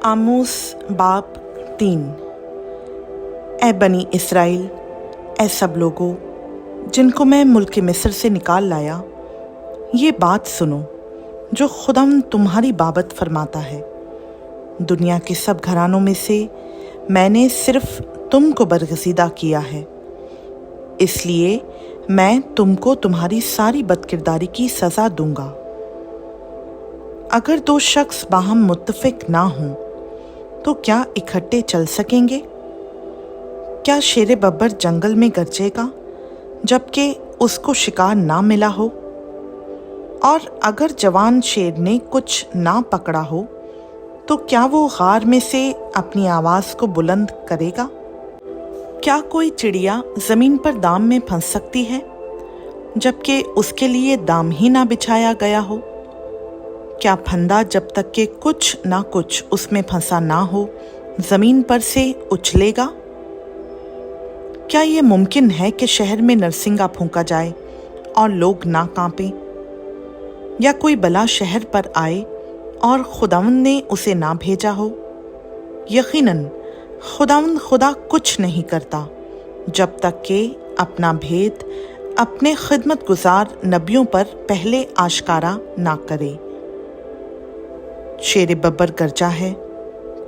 आमोस बाब 3। ए बनी इसराइल, ए सब लोगों जिनको मैं मुल्क मिस्र से निकाल लाया, ये बात सुनो जो खुदाम तुम्हारी बाबत फरमाता है। दुनिया के सब घरानों में से मैंने सिर्फ तुमको बरगज़ीदा किया है, इसलिए मैं तुमको तुम्हारी सारी बदकिरदारी की सज़ा दूंगा। अगर दो शख्स बाहम मुत्तफ़िक ना हों तो क्या इकट्ठे चल सकेंगे? क्या शेर बब्बर जंगल में गरजेगा जबकि उसको शिकार ना मिला हो? और अगर जवान शेर ने कुछ ना पकड़ा हो तो क्या वो गार में से अपनी आवाज़ को बुलंद करेगा? क्या कोई चिड़िया ज़मीन पर दाम में फंस सकती है जबकि उसके लिए दाम ही ना बिछाया गया हो? क्या फंदा जब तक कि कुछ ना कुछ उसमें फंसा ना हो ज़मीन पर से उछलेगा? क्या ये मुमकिन है कि शहर में नरसिंगा फूंका जाए और लोग ना कांपें? या कोई बला शहर पर आए और खुदावंद ने उसे ना भेजा हो? यकीनन खुदावंद खुदा कुछ नहीं करता जब तक कि अपना भेद अपने खिदमत गुजार नबियों पर पहले आश्कारा ना करे। शेर बब्बर गरजा है,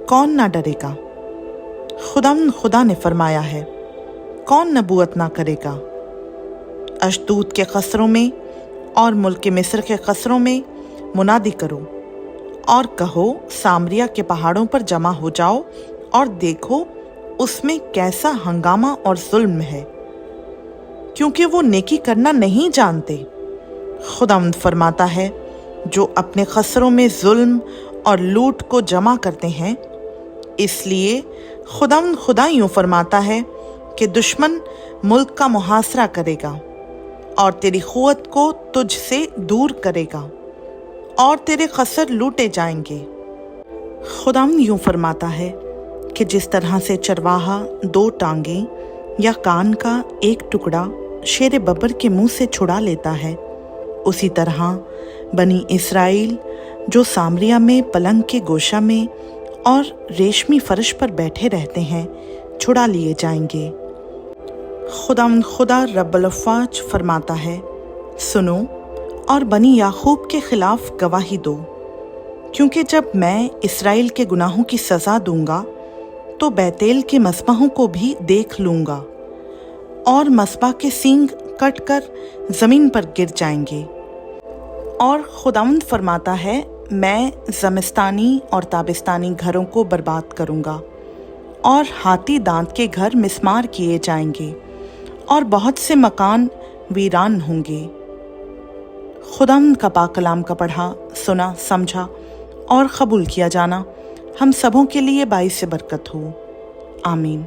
कौन ना डरेगा? खुदावंद खुदा ने फरमाया है, कौन नबूवत ना करेगा? अशदूद के कस्रों में और मुल्क मिस्र के कस्रों में मुनादी करो और कहो, सामरिया के पहाड़ों पर जमा हो जाओ और देखो उसमें कैसा हंगामा और जुल्म है, क्योंकि वो नेकी करना नहीं जानते। खुदावंद फरमाता है, जो अपने खसरों में जुल्म और लूट को जमा करते हैं, इसलिए खुदावंद खुदा यूं फरमाता है कि दुश्मन मुल्क का मुहासरा करेगा और तेरी क़ुव्वत को तुझसे दूर करेगा और तेरे खसर लूटे जाएंगे। खुदावंद यूं फरमाता है कि जिस तरह से चरवाहा दो टांगें या कान का एक टुकड़ा शेर बब्बर के मुंह से छुड़ा लेता है, उसी तरह बनी इसराइल जो सामरिया में पलंग के गोशा में और रेशमी फर्श पर बैठे रहते हैं, छुड़ा लिए जाएंगे। खुदावंद खुदा रब्बुल अफ़वाज फरमाता है, सुनो और बनी याकूब के खिलाफ गवाही दो, क्योंकि जब मैं इसराइल के गुनाहों की सज़ा दूंगा तो बैतेल के मस्बहों को भी देख लूँगा और मस्बा के सींग कट कर ज़मीन पर गिर जाएंगे। और खुदावंद फरमाता है, मैं ज़मिस्तानी और ताबिस्तानी घरों को बर्बाद करूँगा और हाथी दांत के घर मिस्मार किए जाएंगे और बहुत से मकान वीरान होंगे। खुदावंद का पाक कलाम का पढ़ा, सुना, समझा और कबूल किया जाना हम सबों के लिए बाइस बरकत हो। आमीन।